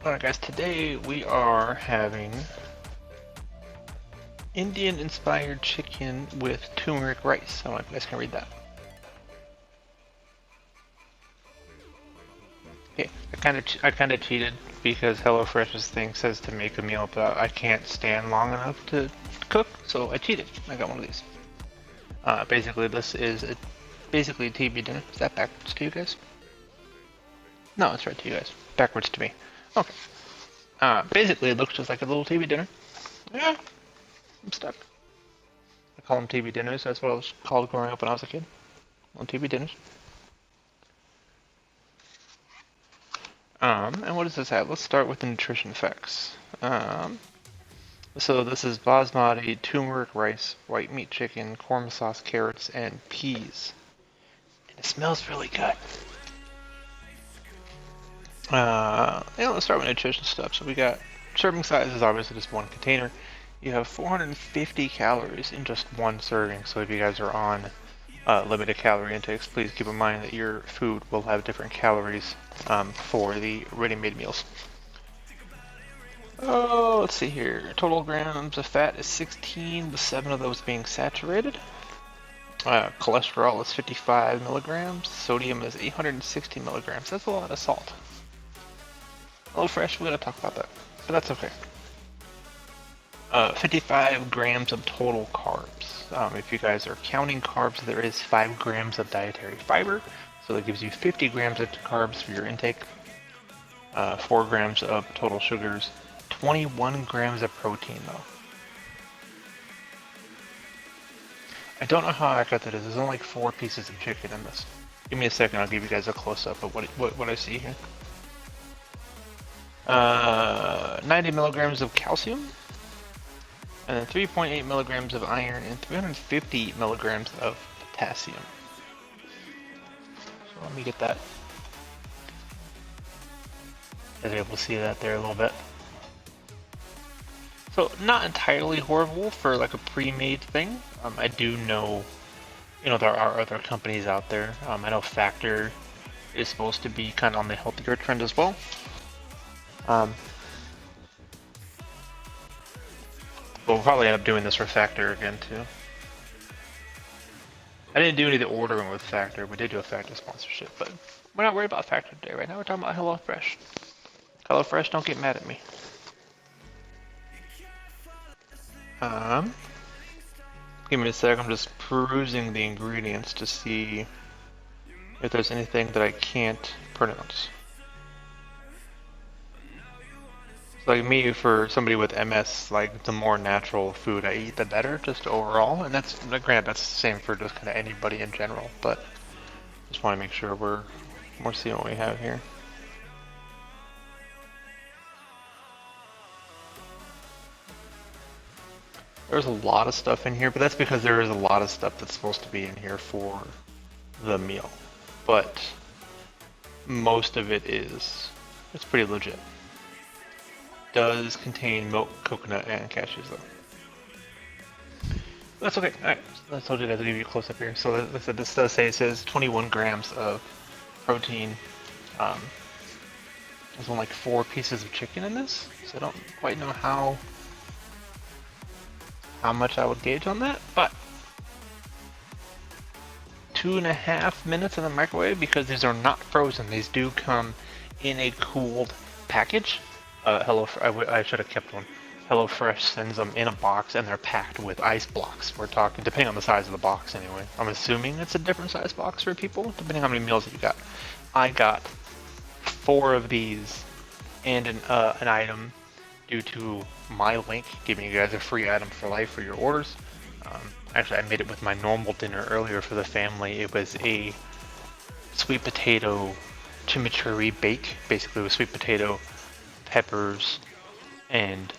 Alright guys, today we are having Indian inspired chicken with turmeric rice. I don't know if you guys can read that. Okay, I kinda cheated because HelloFresh's thing says to make a meal, but I can't stand long enough to cook, so I cheated. I got one of these. Basically this is basically a TV dinner. Is that backwards to you guys? No, it's right to you guys. Backwards to me. Okay. Basically it looks just like a little TV dinner. Yeah, I'm stuck. I call them TV dinners. That's what I was called growing up when I was a kid. On TV dinners. And what does this have? Let's start with the nutrition facts. So this is basmati, turmeric rice, white meat chicken, corn sauce, carrots, and peas. And it smells really good. Let's start with nutrition stuff. So we got serving size is obviously just one container. You have 450 calories in just one serving. So if you guys are on limited calorie intakes, please keep in mind that your food will have different calories for the ready-made meals. Oh, let's see here. Total grams of fat is 16, with 7 of those being saturated. Cholesterol is 55 milligrams. Sodium is 860 milligrams. That's a lot of salt. HelloFresh, we gotta talk about that, but that's okay. 55 grams of total carbs. If you guys are counting carbs, there is 5 grams of dietary fiber, so that gives you 50 grams of carbs for your intake. 4 grams of total sugars, 21 grams of protein though. I don't know how accurate that is. There's only like 4 pieces of chicken in this. Give me a second, I'll give you guys a close-up of what I see here. 90 milligrams of calcium, and then 3.8 milligrams of iron, and 350 milligrams of potassium. So let me get that. You guys are able to see that there a little bit. So not entirely horrible for like a pre-made thing. I do know, there are other companies out there. I know Factor is supposed to be kind of on the healthier trend as well. We'll probably end up doing this for Factor again too. I didn't do any of the ordering with Factor. We did do a Factor sponsorship, but we're not worried about Factor today. Right now we're talking about HelloFresh. HelloFresh, don't get mad at me. Give me a sec. I'm just perusing the ingredients to see if there's anything that I can't pronounce. Like me, for somebody with MS, like the more natural food I eat, the better, just overall. And that's, granted, that's the same for just kind of anybody in general, but just want to make sure we're seeing what we have here. There's a lot of stuff in here, but that's because there is a lot of stuff that's supposed to be in here for the meal. But most of it it's pretty legit. Does contain milk, coconut, and cashews though. That's okay. Alright, I told you guys to give you a close up here. So this does say, it says 21 grams of protein. There's only like 4 pieces of chicken in this, so I don't quite know how much I would gauge on that, but 2.5 minutes in the microwave, because these are not frozen. These do come in a cooled package. I should have kept one. HelloFresh sends them in a box, and they're packed with ice blocks. We're talking, depending on the size of the box anyway. I'm assuming it's a different size box for people, depending on how many meals that you got. I got 4 of these and an item due to my link giving you guys a free item for life for your orders. Actually, I made it with my normal dinner earlier for the family. It was a sweet potato chimichurri bake, basically with sweet potato, peppers, and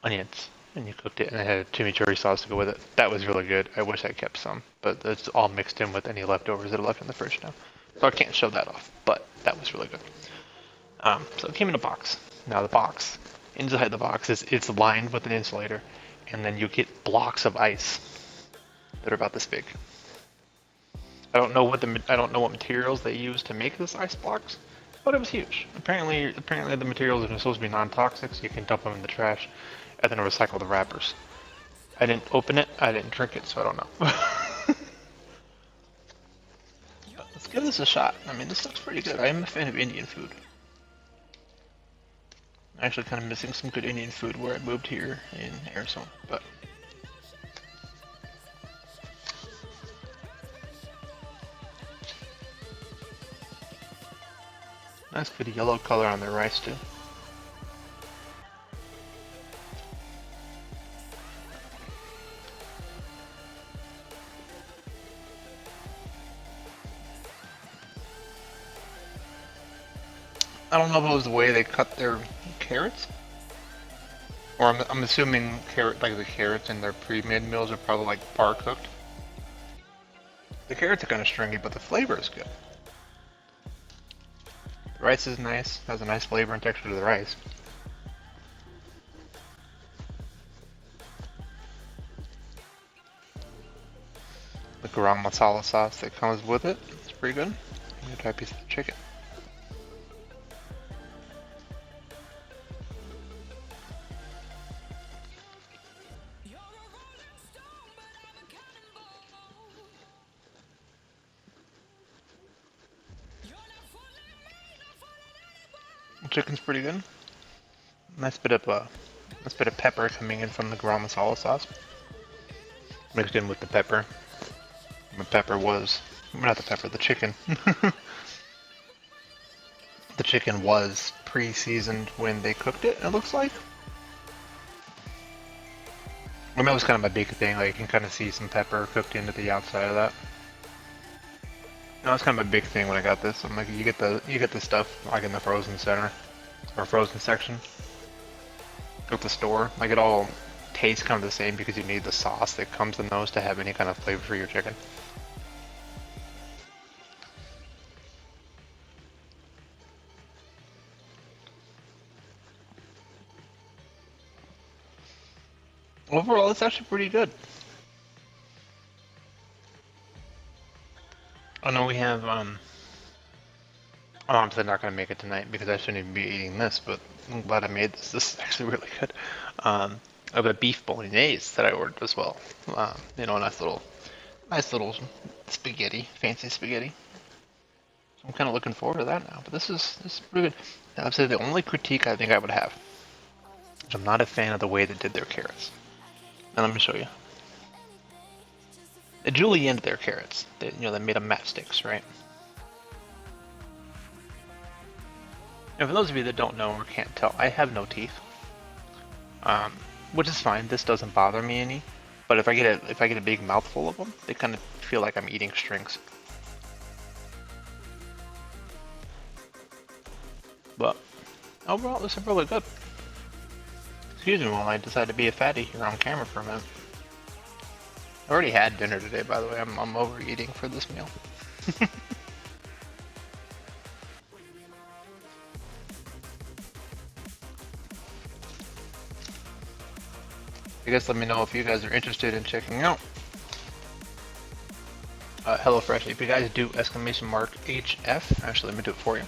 onions, and you cooked it, and it had chimichurri sauce to go with it. That was really good. I wish I kept some, but it's all mixed in with any leftovers that are left in the fridge now, so I can't show that off, but that was really good. So it came in a box. Now the box, inside the box, it's lined with an insulator, and then you get blocks of ice that are about this big. I don't know what materials they use to make this ice blocks, But it was huge. Apparently the materials are supposed to be non-toxic, so you can dump them in the trash and then recycle the wrappers. I didn't open it, I didn't drink it, so I don't know. Let's give this a shot. I mean, this looks pretty good. I am a fan of Indian food. I'm actually kind of missing some good Indian food where I moved here in Arizona, but nice good yellow color on the rice too. I don't know if it was the way they cut their carrots, or I'm assuming the carrots in their pre-made meals are probably like par cooked. The carrots are kind of stringy, but the flavor is good. The rice is nice, has a nice flavor and texture to the rice. The garam masala sauce that comes with it is pretty good. I'm gonna try a piece of the chicken. The chicken's pretty good. Nice bit of pepper coming in from the garam masala sauce, mixed in with the pepper. The pepper was not the pepper, the chicken. The chicken was pre-seasoned when they cooked it. It looks like. I mean, that was kind of my big thing. Like you can kind of see some pepper cooked into the outside of that. No, that's kind of a big thing when I got this. I'm like, you get the stuff like in the frozen center or frozen section at the store. Like it all tastes kind of the same because you need the sauce that comes in those to have any kind of flavor for your chicken. Overall, it's actually pretty good. I know we have I'm obviously not going to make it tonight because I shouldn't even be eating this, but I'm glad I made this. This is actually really good. I have a beef bolognese that I ordered as well. You know, nice little spaghetti, fancy spaghetti. So I'm kind of looking forward to that now. But this is pretty good. I'd say the only critique I think I would have is I'm not a fan of the way they did their carrots. And let me show you. They julienned their carrots. They made them matchsticks, right? And for those of you that don't know or can't tell, I have no teeth, which is fine. This doesn't bother me any. But if I get a big mouthful of them, they kind of feel like I'm eating strings. But overall, this is really good. Excuse me while I decide to be a fatty here on camera for a minute. I already had dinner today, by the way. I'm overeating for this meal. I guess let me know if you guys are interested in checking out HelloFresh. If you guys do !HF, actually let me do it for you.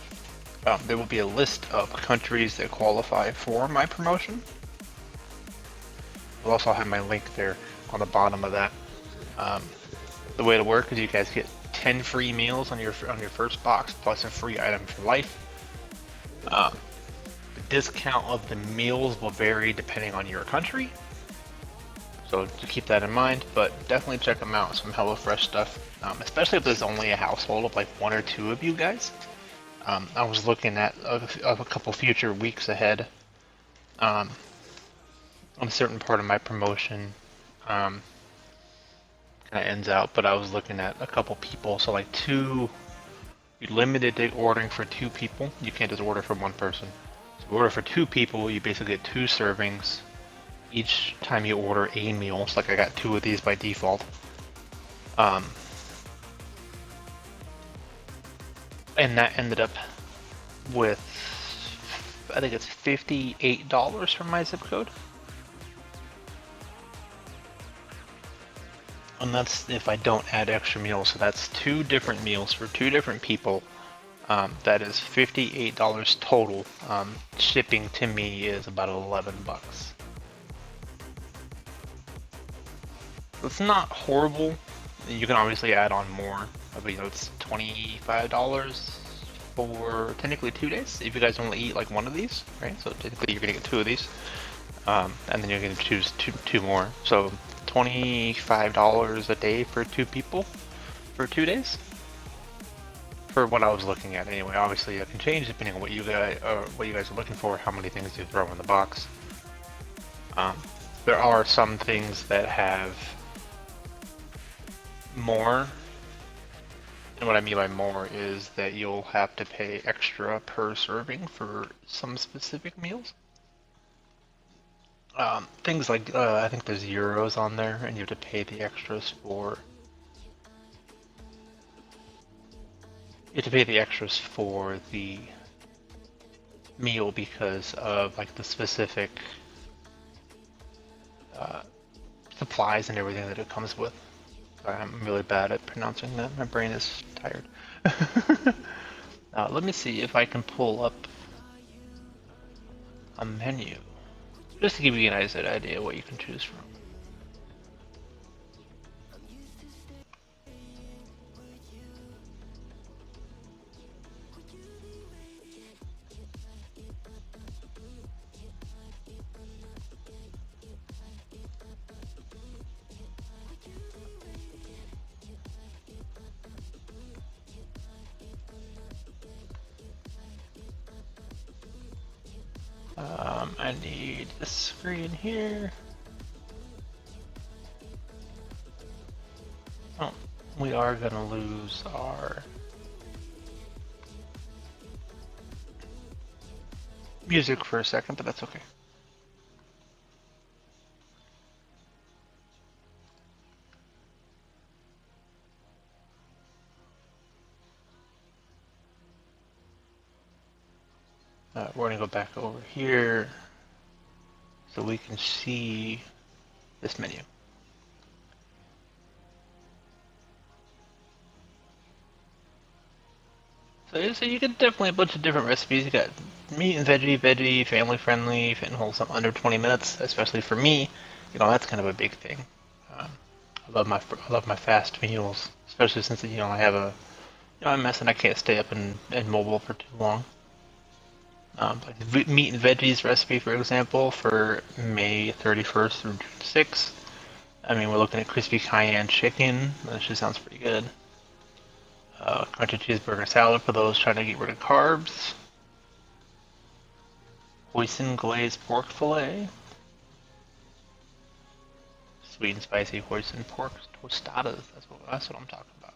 There will be a list of countries that qualify for my promotion. I'll also have my link there on the bottom of that. The way to work is you guys get 10 free meals on your first box plus a free item for life. The discount of the meals will vary depending on your country, so to keep that in mind. But definitely check them out. Some HelloFresh stuff, especially if there's only a household of like 1 or 2 of you guys. I was looking at a couple future weeks ahead on a certain part of my promotion. Kind of ends out, but I was looking at a couple people, so like you're limited to ordering for 2 people. You can't just order for 1 person. So if you order for 2 people, you basically get 2 servings each time you order a meal. So like I got 2 of these by default. And that ended up with, I think it's $58 from my zip code. And that's if I don't add extra meals. So that's 2 different meals for 2 different people That is $58 total. Shipping to me is about 11 bucks. It's not horrible. You can obviously add on more, but it's $25 for technically 2 days. If you guys only eat like one of these, right? So technically you're gonna get two of these, and then you're gonna choose two more. So $25 a day for two people for 2 days. For what I was looking at, anyway. Obviously, it can change depending on what you guys are looking for, how many things you throw in the box. There are some things that have more, and what I mean by more is that you'll have to pay extra per serving for some specific meals. Things like I think there's euros on there, and you have to pay the extras for. You have to pay the extras for the meal because of like the specific supplies and everything that it comes with. Sorry, I'm really bad at pronouncing that. My brain is tired. Let me see if I can pull up a menu. Just to give you guys an idea what you can choose from. I need this screen here. Oh, we are gonna lose our music for a second, but that's okay. We're gonna go back over here so we can see this menu. So you get definitely a bunch of different recipes. You got meat and veggie, family friendly, fit and wholesome, under 20 minutes. Especially for me, that's kind of a big thing. Um, I love my fast meals, especially since I have I'm a mess and I can't stay up and mobile for too long. Like meat and veggies recipe, for example, for May 31st through June 6th. I mean, we're looking at crispy cayenne chicken. That actually sounds pretty good. Crunchy cheeseburger salad for those trying to get rid of carbs. Hoisin glazed pork fillet. Sweet and spicy hoisin pork tostadas. That's what I'm talking about.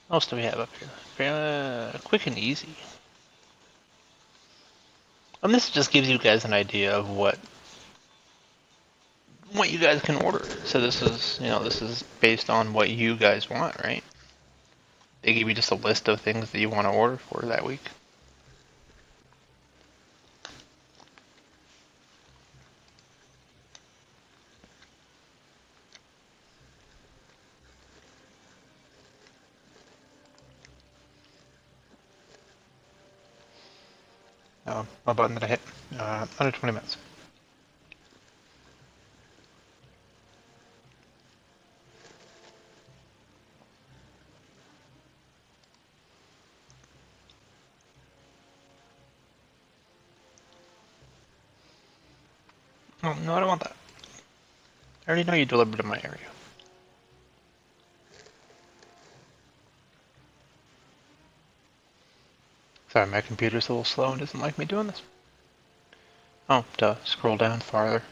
What else do we have up here? Quick and easy. And this just gives you guys an idea of what you guys can order. So this is based on what you guys want, right? They give you just a list of things that you want to order for that week. What button did I hit? Under 20 minutes. Oh, no, I don't want that. I already know you delivered in my area. Sorry, my computer's a little slow and doesn't like me doing this. Oh, duh. Scroll down farther.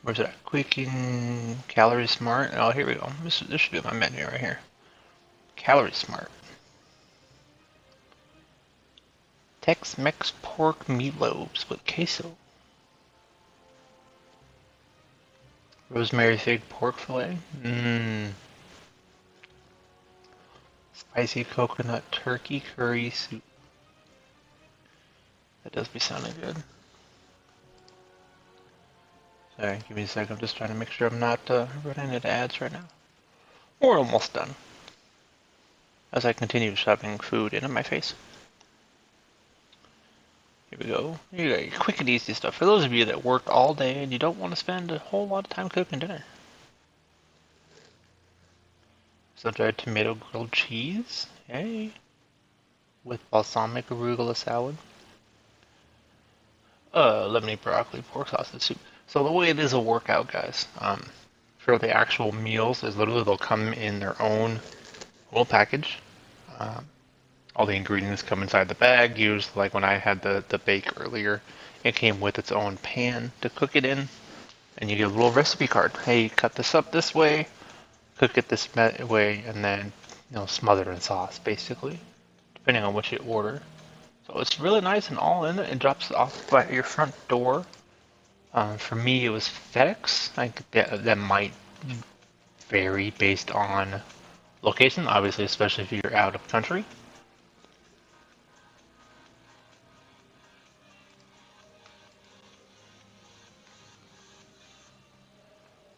Where's it at? Quaking Calorie Smart. Oh, here we go. This should be my menu right here. Calorie Smart. Tex-Mex pork meatloaves with queso. Rosemary fig pork fillet. Spicy coconut turkey curry soup. That does be sounding good. Sorry, give me a sec. I'm just trying to make sure I'm not running into ads right now. We're almost done. as I continue shoving food into my face. Here we go. You got your quick and easy stuff. For those of you that work all day and you don't want to spend a whole lot of time cooking dinner. Sun-dried tomato grilled cheese. Hey. With balsamic arugula salad. Lemony broccoli pork sausage soup. So the way it is a workout, guys, for the actual meals is literally they'll come in their own little package. Um, all the ingredients come inside the bag. Used like when I had the bake earlier, it came with its own pan to cook it in, and you get a little recipe card. Hey, cut this up this way, cook it this way, and then smother it in sauce, basically, depending on what you order. So it's really nice and all in it. It drops off by your front door. For me, it was FedEx. I think that might vary based on location, obviously, especially if you're out of country.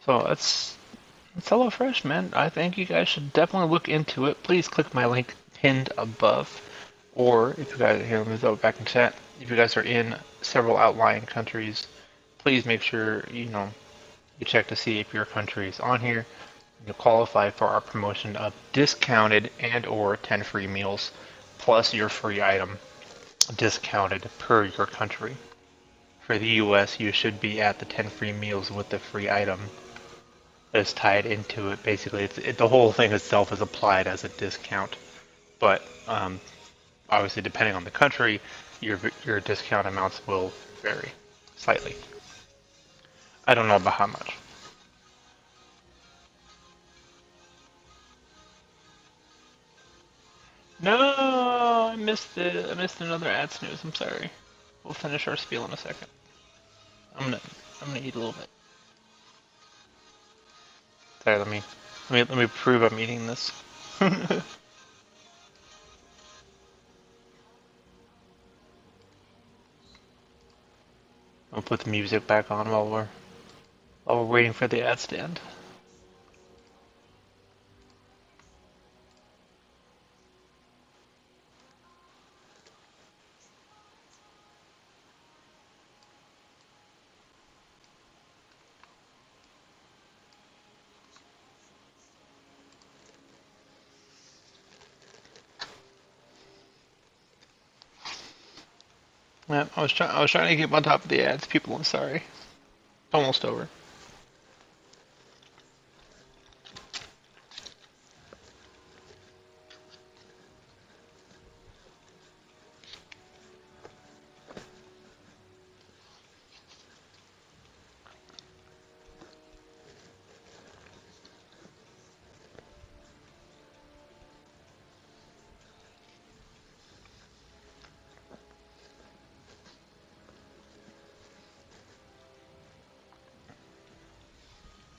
So it's HelloFresh, man. I think you guys should definitely look into it. Please click my link pinned above. Or if you guys here, let me throw it back in chat. If you guys are in several outlying countries, please make sure you check to see if your country is on here. You qualify for our promotion of discounted and/or 10 free meals plus your free item discounted per your country. For the US, you should be at the 10 free meals with the free item that's tied into it. Basically, the whole thing itself is applied as a discount. But obviously, depending on the country, your discount amounts will vary slightly. I don't know about how much. No, I missed it. I missed another ad snooze. I'm sorry. We'll finish our spiel in a second. I'm gonna I'm gonna eat a little bit. Sorry, let me prove I'm eating this. I'll put the music back on while we're waiting for the ad stand. Yeah, I was trying to get on top of the ads, people. I'm sorry. Almost over.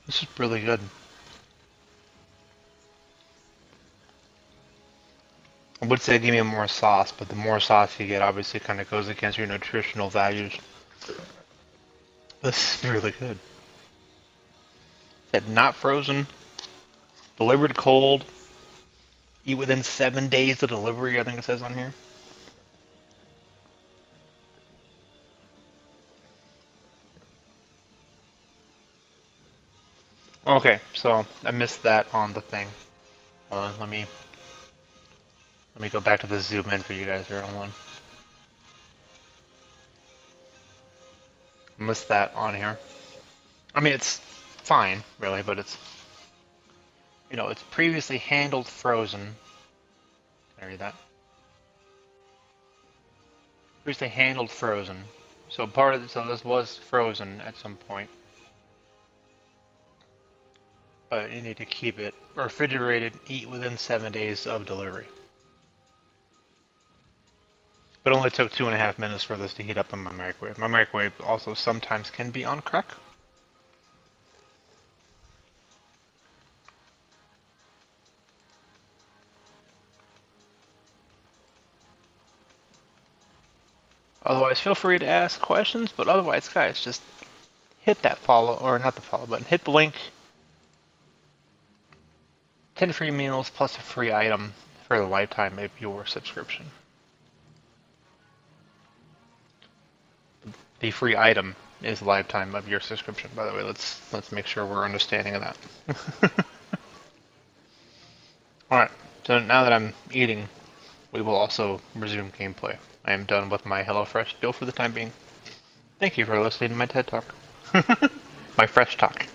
This is really good. I would say give me more sauce, but the more sauce you get obviously kind of goes against your nutritional values. This is really good. Said not frozen, delivered cold, eat within 7 days of delivery, I think it says on here. Okay, so I missed that on the thing. Let me go back to the zoom in for you guys here. Hold on. I missed that on here. I mean, it's fine, really, but it's previously handled frozen. Can I read that? Previously handled frozen. So this was frozen at some point. But you need to keep it refrigerated, eat within 7 days of delivery. But it only took 2.5 minutes for this to heat up in my microwave. My microwave also sometimes can be on crack. Otherwise, feel free to ask questions, but otherwise, guys, just hit that follow, or not the follow button, hit the link. 10 free meals plus a free item for the lifetime of your subscription. The free item is the lifetime of your subscription, by the way. Let's make sure we're understanding of that. Alright, so now that I'm eating, we will also resume gameplay. I am done with my HelloFresh deal for the time being. Thank you for listening to my TED Talk. My fresh talk.